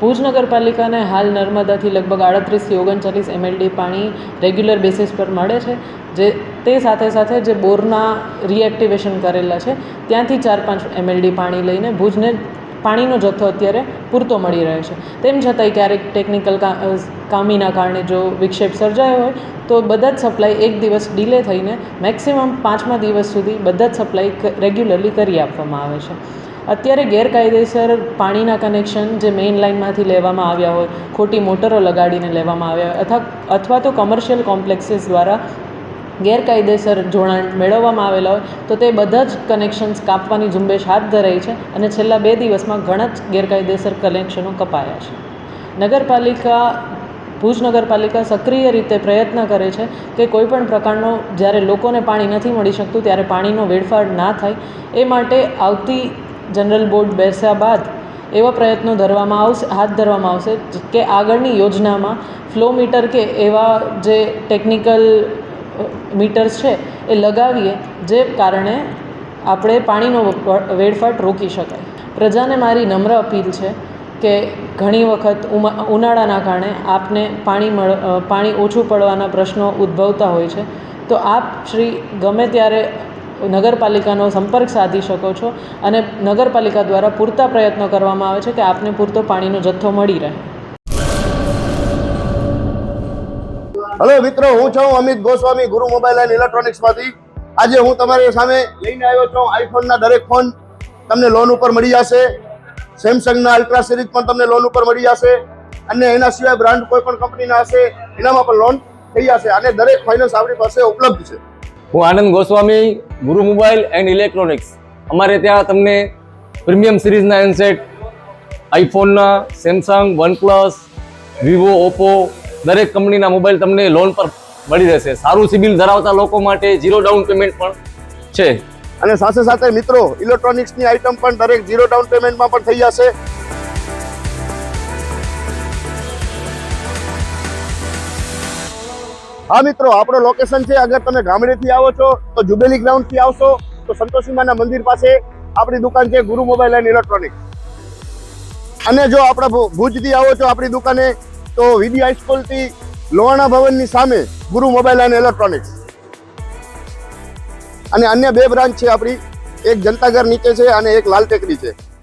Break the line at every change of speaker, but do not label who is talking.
ભુજ નગરપાલિકાને હાલ નર્મદાથી લગભગ 38થી 39 MLD પાણી રેગ્યુલર બેસિસ પર મળે છે, જે તે સાથે જે બોરના રીએક્ટિવેશન કરેલા છે ત્યાંથી 4-5 MLD પાણી લઈને ભુજને પાણીનો જથ્થો અત્યારે પૂરતો મળી રહે છે. તેમ છતાંય ક્યારેક ટેકનિકલ ખામીના કારણે જો વિક્ષેપ સર્જાયો હોય તો બધા જ સપ્લાય એક દિવસ ડિલે થઈને મેક્સિમમ 5મા દિવસ સુધી બધા જ સપ્લાય રેગ્યુલરલી કરી આપવામાં આવે છે. અત્યારે ગેરકાયદેસર પાણીના કનેક્શન જે મેઇન લાઇનમાંથી લેવામાં આવ્યા હોય, ખોટી મોટરો લગાડીને લેવામાં આવ્યા હોય અથવા તો કોમર્શિયલ કોમ્પ્લેક્સીસ દ્વારા ગેરકાયદેસર જોડાણ મેળવવામાં આવેલા હોય તો તે બધા જ કનેક્શન્સ કાપવાની ઝુંબેશ હાથ ધરાઈ છે અને છેલ્લા 2 દિવસમાં ઘણા જ ગેરકાયદેસર કનેક્શનો કપાયા છે. ભુજ નગરપાલિકા સક્રિય રીતે પ્રયત્ન કરે છે કે કોઈપણ પ્રકારનો જ્યારે લોકોને પાણી નથી મળી શકતું ત્યારે પાણીનો વેડફાટ ના થાય એ માટે આવતી જનરલ બોર્ડ બેસ્યા બાદ એવા પ્રયત્નો હાથ ધરવામાં આવશે કે આગળની યોજનામાં ફ્લો મીટર કે એવા જે ટેકનિકલ મીટર્સ છે એ લગાવીએ, જે કારણે આપણે પાણીનો વેડફાટ રોકી શકાય. પ્રજાને મારી નમ્ર અપીલ છે કે ઘણી વખત ઉનાળાના કારણે આપને પાણી ઓછું પડવાના પ્રશ્નો ઉદ્ભવતા હોય છે, તો આપ ગમે ત્યારે નગરપાલિકાનો સંપર્ક સાધી શકો છો અને નગરપાલિકા દ્વારા પૂરતા પ્રયત્નો કરવામાં આવે છે કે આપને પૂરતો પાણીનો જથ્થો મળી રહે.
હેલો મિત્રો, હું છું અમિત ગોસ્વામી, ગુરુ મોબાઈલ એન્ડ ઇલેક્ટ્રોનિક્સમાંથી. આજે હું તમારી સામે લઈને આવ્યો છું આઈફોનના દરેક ફોન તમને લોન ઉપર મળી જશે. સેમસંગના અલ્ટ્રા સિરીઝ પણ તમને લોન ઉપર મળી જશે અને એના સિવાય બ્રાન્ડ કોઈ પણ કંપનીના હશે એનામાં પણ લોન થઈ જશે અને દરેક ફાઇનાન્સ આપણી પાસે ઉપલબ્ધ છે.
હું આનંદ ગોસ્વામી, ગુરુ મોબાઈલ એન્ડ ઇલેક્ટ્રોનિક્સ. અમારે ત્યાં તમને પ્રીમિયમ સિરીઝના હેન્ડસેટ, આઈફોનના, સેમસંગ, વનપ્લસ, વિવો, ઓપ્પો દરેક કંપનીના મોબાઈલ તમને લોન પર મળી રહેશે. સારું સિબિલ ધરાવતા લોકો માટે 0 ડાઉન પેમેન્ટ પણ છે.
અને સાથે મિત્રો ઇલેક્ટ્રોનિક્સની આઇટમ પણ દરેક 0 ડાઉન પેમેન્ટમાં પણ થઈ જશે. હા મિત્રો, આપણો લોકેશન છે, અગર તમે ગામડેથી આવો છો તો જુબેલી ગ્રાઉન્ડથી આવશો તો સંતોષીમાના મંદિર પાસે આપણી દુકાન છે ગુરુ મોબાઈલ એન્ડ ઇલેક્ટ્રોનિક્સ. અને જો આપણે ભુજથી આવો છો આપણી દુકાને તો વીડી હાઈસ્કૂલથી લોહાણા ભવનની સામે ગુરુ મોબાઈલ એન્ડ ઇલેક્ટ્રોનિક્સ. અને અન્ય 2 બ્રાન્ચ છે આપણી, એક જનતાગર નીચે છે અને એક લાલ ટેકરી છે.